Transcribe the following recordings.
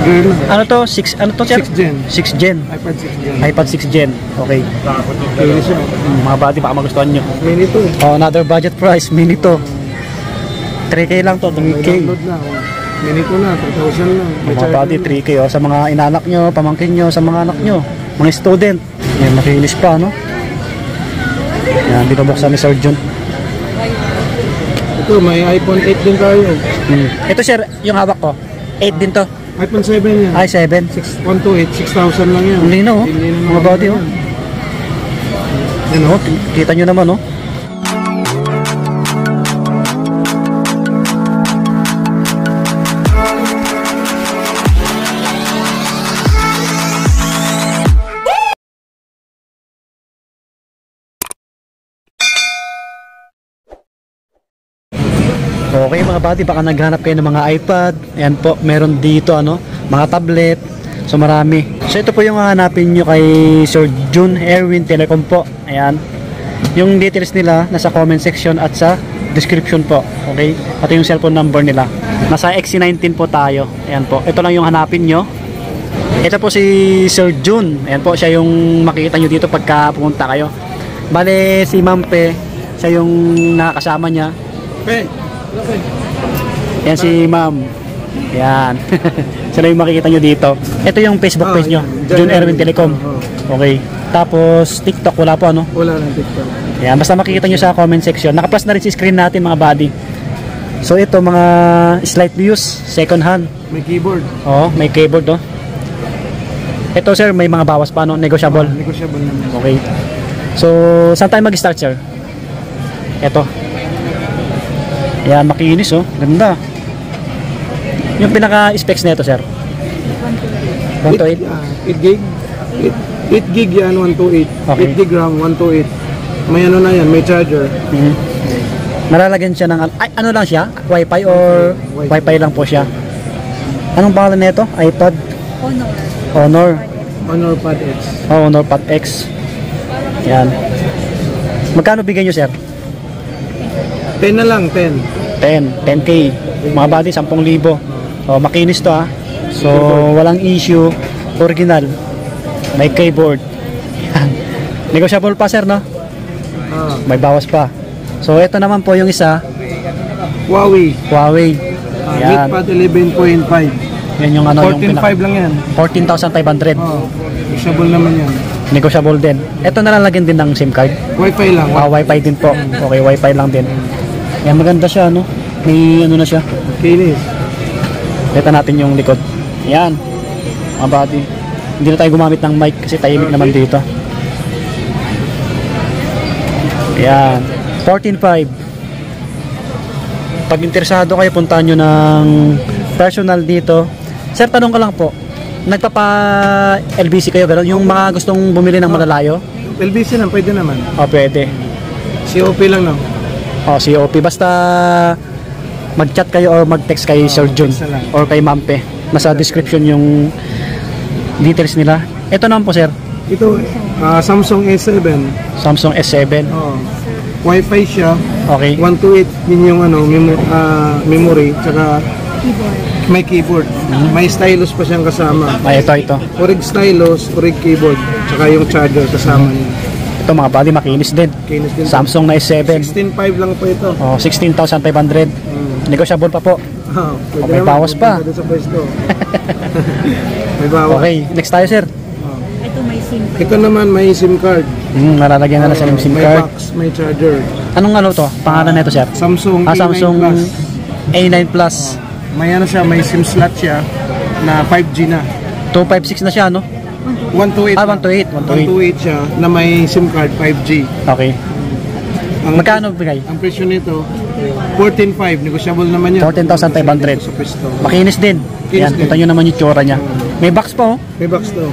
girl. Ano to? 6 ano to, sir? 6 Gen. 6 Gen. iPad 6 Gen. iPad 6 Gen. Okay. Kaya siya. Mga buddy, baka magustuhan nyo. Mini to. Oh, another budget price. Mini to. 3K lang to. 3K. Download na. Mini to na. 3,000 lang. Mga buddy, 3K. Oh, sa mga inanak nyo, pamangkin nyo, sa mga anak nyo. Mga student. Yan, makilis pa, no? Yan, binubuksan ni Sir Jun. Ito, may iPhone 8 din tayo. Ito, sir, yung hawak ko. 8 din to. iPhone 7 yan. Ay, 7. 128, 6,000 lang yan. Hindi no, oh. Mga buddy, oh. Yan, oh. Kita nyo naman, oh. Okay mga buddy, baka naghanap kayo ng mga iPad. Ayan po, meron dito ano, mga tablet. So marami. So ito po yung hanapin nyo kay Sir Jun Erwin Telecom po. Ayan. Yung details nila nasa comment section at sa description po. Okay? Pati yung cellphone number nila. Nasa XC19 po tayo. Ayan po. Ito lang yung hanapin nyo. Ito po si Sir Jun. Ayan po, siya yung makikita nyo dito pagka pumunta kayo. Bale si Ma'am Pe, siya yung nakakasama niya. Pe. Yan si Ma'am. Yan. Sila yung makikita nyo dito. Ito yung Facebook page nyo, Jun Erwin Telecom. Okay. Tapos TikTok wala po ano? Wala lang TikTok. Yan, basta makikita nyo sa comment section. Naka-plus na rin si screen natin mga buddy. So ito mga slight views, second hand. May keyboard. Oh, may keyboard oh. Ito sir, may mga bawas pa no, negotiable. Negotiable naman. Okay. So, saan tayo mag-start sir? Ito. Yan, makinis oh. Ganda. Yung pinaka-specs nito, sir? 128? 8 gig. 8 gig yan, 128. Okay. 8 gig RAM, 128. May ano na yan, may charger. Malalagyan siya ng... Ay, ano lang siya? Wi-Fi or... Wi-Fi lang po siya. Anong pangalan nito? iPad? Honor. Honor Pad X. Oh, Honor Pad X. Yan. Magkano bigyan nyo, sir? 10 na lang, 10. 10K. Mga body, 10,000. Oh, makinis to ah. So, walang issue. Original. May keyboard. Negotiable pa sir, no? May bawas pa. So, ito naman po yung isa. Huawei. Yan. MatePad 11.5. Yan yung ano, 14.5 lang yan. 14,500. Negotiable naman yan. Negotiable din. Ito nalalagyan din ng SIM card. Wi-Fi lang. Wi-Fi din po. Okay, Wi-Fi lang din. Yan, maganda siya, no? May ano na siya. Kinis. Kita natin yung likod. Yan. Mga buddy. Hindi na tayo gumamit ng mic kasi tahimik naman dito. Yan. 14.5. Pag interesado kayo, puntahan nyo ng personal dito. Sir, tanong ko lang po. Nagpapa-LBC kayo, gano'n? Yung mga gustong bumili ng malalayo? LBC lang, pwede naman. O, pwede. COP lang, no? O, COP. Basta mag-chat kayo or mag-text kay Sir Jun or kay Mampe. Nasa description yung details nila. Ito naman po, sir. Ito, Samsung S7. Samsung S7. Wi-Fi siya. Okay. 128 din yung ano, memory, tsaka may keyboard. May stylus pa siyang kasama. Ay, ito. Orig stylus, orig keyboard, tsaka yung charger kasama niya. Ito mga buddy, makinis din. Kinis din. Samsung na S7. 16.5 lang po ito. Oh, 16,500. Negotiable pa po. May bawas pa. Sa pwesto. May bawas. Okay, next tayo, sir. Ito may SIM card. Ito naman may SIM card. Nalalagyan na sa SIM may card. box, may charger. Anong ano to? Pangalan na ito, sir? Samsung Samsung A9 Plus. A9 Plus. May ano siya, may SIM slot siya na 5G na. 256 na siya, no? 128. 128 siya na may SIM card 5G. Okay. Magkano bigay? Ang presyo nito 14.5, negotiable naman yan. 14,500. Sa pwesto. Makinis din. Yan, kita nyo naman yung tsura niya. May box pa, oh. May box to.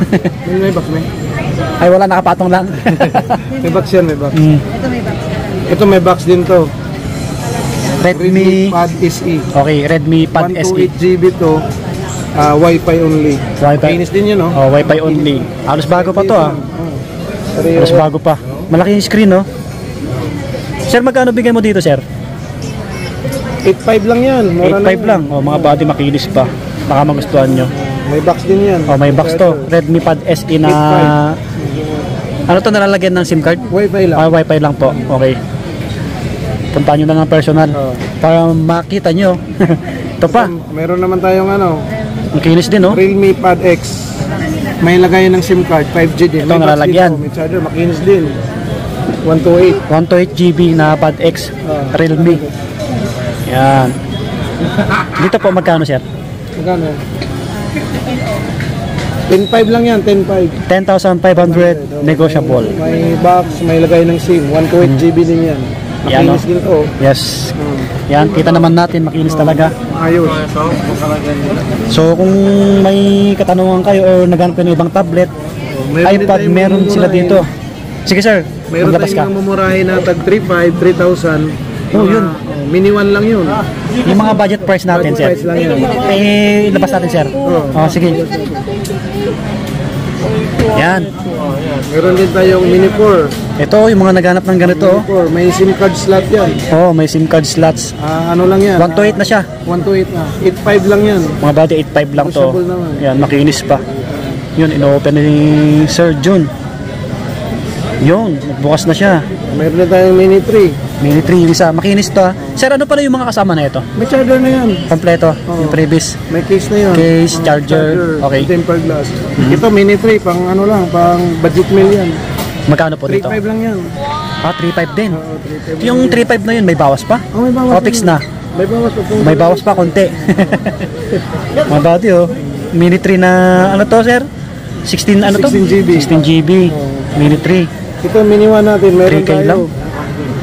May box may. Ay, wala, nakapatong lang. May box yan, may box. Ito may box. Ito may box din to. Redmi Pad SE. Okay, Redmi Pad SE. 128GB to. Wi-Fi only. Wi-Fi. Kinis din yun, no? Oh, Wi-Fi only. Halos bago pa to, ah. Halos bago pa. Malaki yung screen, no? Sir, magkano bigay mo dito, sir? 8.5 lang yan. 8.5 lang. Oh, mga body makinis pa. Baka magustuhan nyo. may box din yan. Oh, may box to. Redmi Pad SE na... Ano to, nalalagyan ng SIM card? Wi-Fi lang. Wi-Fi lang po. Okay. Puntahan nyo na ng personal. Para makita nyo. Ito pa. Meron naman tayong Ang kinis din, oh. Realme Pad X. May lagayan ng SIM card, 5G din. Ito, May box nalalagyan. din, may charger, makinis din. 128. 128 GB na Pad X. Realme. Yan. Dito po magkano, sir? Magkano? 10.5 lang yan, 10.5. 10,500 negotiable. May box, may lagay ng SIM, 128 GB din yan. Yan, Makinis din to. Yes. Yan, kita naman natin, makinis talaga. Ayos. So kung may katanungan kayo o naghanap kayo ng ibang tablet, iPad, meron sila dito. Sige sir, Mayroon maglabas ka. tayong mamumurahin na tag 3.5, 3,000. Oh, yun. Mini 1 lang yun. Yung mga budget price natin, sir. Price lang yan. Eh, ilabas natin, sir. Oh, sige. Yan. Meron din tayong Mini 4. Ito, yung mga naghanap ng ganito. Mini 4. May SIM card slot yan. Oh, may SIM card slots. Ano lang yan? 128 na siya. 128 na. 8.5 lang yan. Mga body 8.5 lang to. Usable naman. Yan, makinis pa. Yun, ino-open ni Sir Jun. Yun, nagbukas na siya. Meron din tayong Mini 3. Mini 3 isa, makinis to. Sir, ano pala yung mga kasama na ito? May charger na yan. Kompleto, yung previous. May case na yun. Case, charger. Okay. Tempered glass. Ito Mini 3, pang ano lang, pang budget meal yan. Magkano po dito? 3.5 lang yan. Ah, 3.5 din. Oo, 3.5 Yung 3.5 na yun, may bawas pa? Oh, may bawas. O, fix na. May bawas pa. May bawas pa, konti. Mga body, oh. Mini 3 na, ano to, sir? 16, ano to? 16 GB. 16 GB. Mini 3. Ito Mini 1 natin, meron 3K tayo. lang?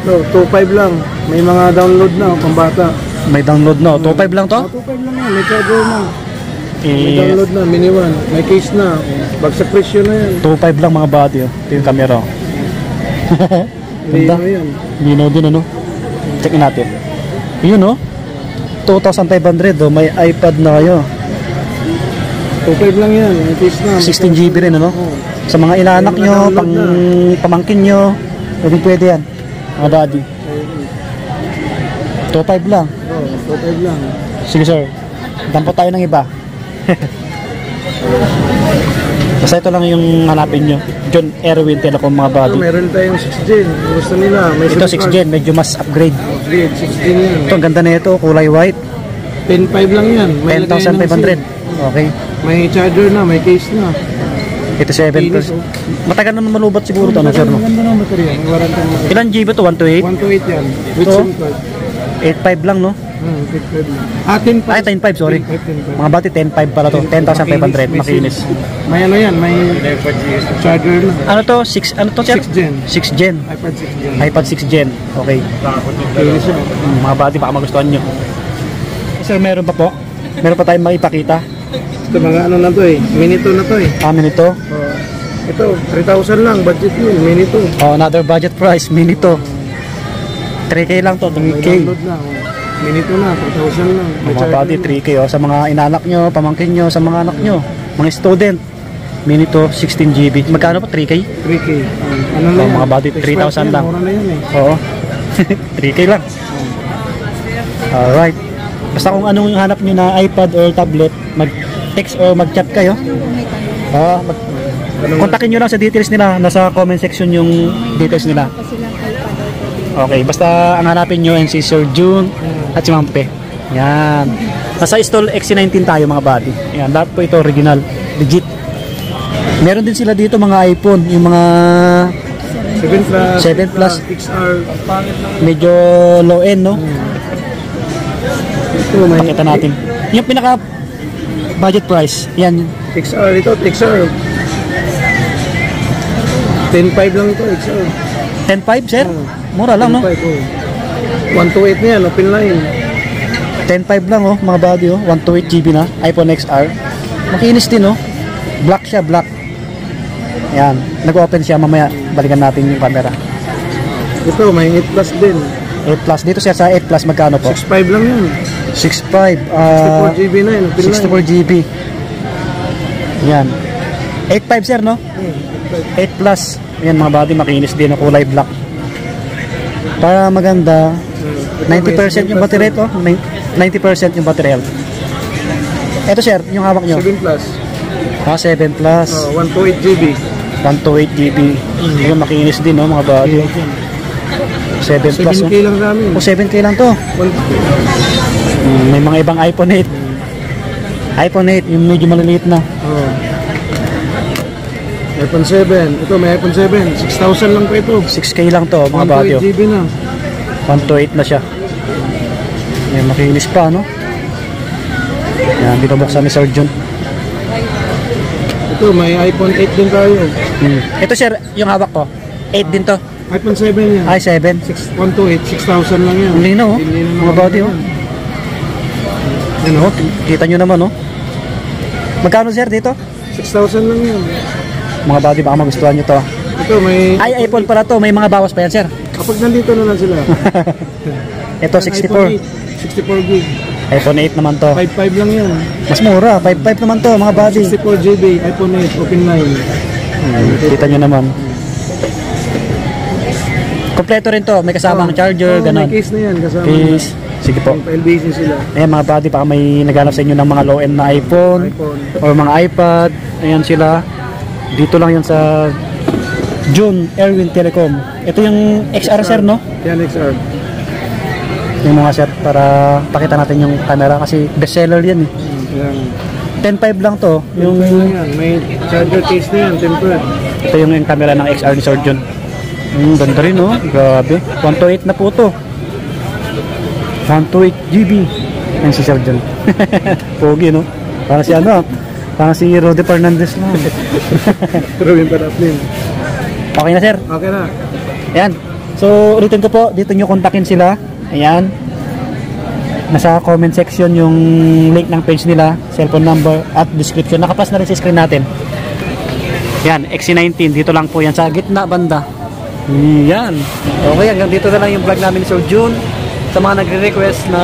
So, 2.5 lang. May mga download na, pambata. May download no. 2.5 lang to? 2.5 lang yan, may charger na. May Eh, download na, Mini 1. May case na. Bagsak presyo na yan. 2.5 lang mga body, oh. Ito yung camera, oh. Hindi Ganda. na yan. Linaw din, ano? Check natin. Yun, oh. 2,500, oh. May iPad na kayo. 2.5 lang yan, may case na. 16 GB rin, ano? Sa mga inaanak May mga nyo, download pang na. pamangkin nyo, pwede yan. Mga daddy. 2.5 lang. Oo, 2.5 lang. Sige sir, dampo tayo ng iba. Basta ito lang yung hanapin nyo. John Erwin Telecom mga buddy. Meron tayong 6 Gen. Gusto nila. May Ito SIM 6 card. Gen, medyo mas upgrade. Upgrade, 16 yan. Ito, ang ganda na ito, kulay white. 10.5 lang yan. May lagay ng 10,500. SIM. Okay. May charger na, may case na. Ito 7 plus. Kinis, oh. Matagal na malubot siguro ito, no, sir, no? Maganda ng baterya. May warranty na. Ilan GB to? 128? 128 yan. With Ito? SIM card. 8.5 lang, no? 8.5 lang. 10.5. Ay, 10.5, sorry. 10.5. Mga bati, 10.5 pala to. 10,500. May Makinis. SIM. May ano yan, may charger na. Ano to? 6, ano to, sir? 6 Gen. 6 Gen. iPad 6 Gen. iPad 6 Gen. Okay. Kinis siya. Mga bati, baka magustuhan nyo. Sir, meron pa po? Meron pa tayong maipakita? Ito mga ano na to eh. Mini 2 na to eh. Amin ito. Ito, 3,000 lang. Budget yun. Mini 2. Oh, another budget price. Mini to. 3K lang to. May 3K. download na. Mini 2 na. 3,000 lang. May Mga charger bati, na. 3K. Oh. Sa mga inanak nyo, pamangkin nyo, sa mga anak nyo. Mga student. Mini to, 16 GB. Magkano po? 3K? 3K. Ano na Oh, yan? mga budget, 3,000 lang. Mura na yan eh. Oo. 3K lang. Alright. Basta kung anong hanap nyo na iPad or tablet, mag-text or mag-chat kayo. Kontakin nyo lang sa details nila. Nasa comment section yung details nila. Kasi lang iPad or tablet. Okay, basta ang hanapin nyo si Sir June at si Mampe. Yan. Nasa stall XC19 tayo mga buddy. Yan, lahat po ito original, legit. Meron din sila dito mga iPhone, yung mga 7 Plus. 7 Plus. XR. medyo low end, no? Ito, may Pakita natin. Yung pinaka budget price, yan. XR. Ito, XR. 10.5 lang ito, XR. 10.5, sir? Mura lang, no? 10.5, oh. 128 na yan, open line. 10.5 lang, oh, mga buddy, oh. 128 GB na, iPhone XR. Makinis din, oh. Black siya, black. Yan. Nag-open siya, mamaya balikan natin yung camera. Ito, may 8 Plus din. 8 Plus. Dito sir, sa 8 Plus, magkano po? 6.5 lang yan. 6.5. 64 GB na yan, open line. 64 GB. Yan. 8.5 sir, no? 8 Plus. Yan mga body, makinis din, oh, kulay black. Para maganda, 90% yung battery ito. 90% yung battery health. Ito sir, yung hawak nyo. 7 plus. 7 plus. 128 GB. 128 GB. Yung makinis din, no, mga body. 7 plus. 7K lang sa amin. 7K lang to. May mga ibang iPhone 8. iPhone 8, yung medyo maliliit na. iPhone 7. Ito, may iPhone 7. 6,000 lang po ito. 6K lang to, mga body. 128 GB na. 128 na siya. May makinis pa, no? Yan, binubuksan ni Sir John. Ito, may iPhone 8 din tayo. Ito sir, yung hawak ko. 8 din to. iPhone 7 yan. Ay, 7. 128, 6,000 lang yan. Ang lino, oh. Hindi na Mga body, oh. Yan, oh. Kita nyo naman, oh. Magkano sir dito? 6,000 lang yan. Mga body, baka magustuhan nyo to. Ito, may... Ay, iPhone pala to. May mga bawas pa yan, sir. Kapag nandito na lang sila. Ito, 64. 64 gig. iPhone 8 naman to. 5.5 lang yan. Mas mura. 5.5 naman to, mga body. 64 GB, iPhone 8, open line. Kita nyo naman. Kompleto rin to. May kasamang charger, May ganun. case na yan kasama. Case. Sige po. LBC sila. Ayan mga buddy, baka may naghanap sa inyo ng mga low-end na iPhone or mga iPad. Ayan sila. Dito lang yan sa June Erwin Telecom. Ito yung XR sir, no? Yan, XR. Yung mga sir, para pakita natin yung camera kasi bestseller yan eh. Yan. 10.5 lang to. Yung yan. May charger case na yan, tempered. Ito yung camera ng XR ni Sir John. Ganda rin, no? Grabe. 128 na po to. 128 GB. Yan si Sir John. Pogi, no? Para si ano, para si Rode Fernandez na. Ruin pa natin. Okay na, sir? Okay na. Ayan. So, ulitin ko po, dito nyo kontakin sila. Ayan. Nasa comment section yung link ng page nila, cellphone number at description. Nakapas na rin sa screen natin. Yan, XC19. Dito lang po yan sa gitna banda. Yan. Okay, hanggang dito na lang yung vlog namin ni Sir June. Sa mga nagre-request na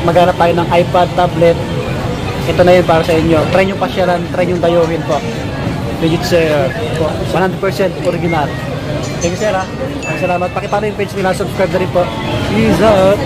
maghanap tayo ng iPad, tablet, ito na yun para sa inyo. Try nyo pasyalan, try nyo dayuhin po. Legit sir. 100% original. Thank you sir ha. Salamat. Pakipalo yung page nila, subscribe na rin po. Peace out.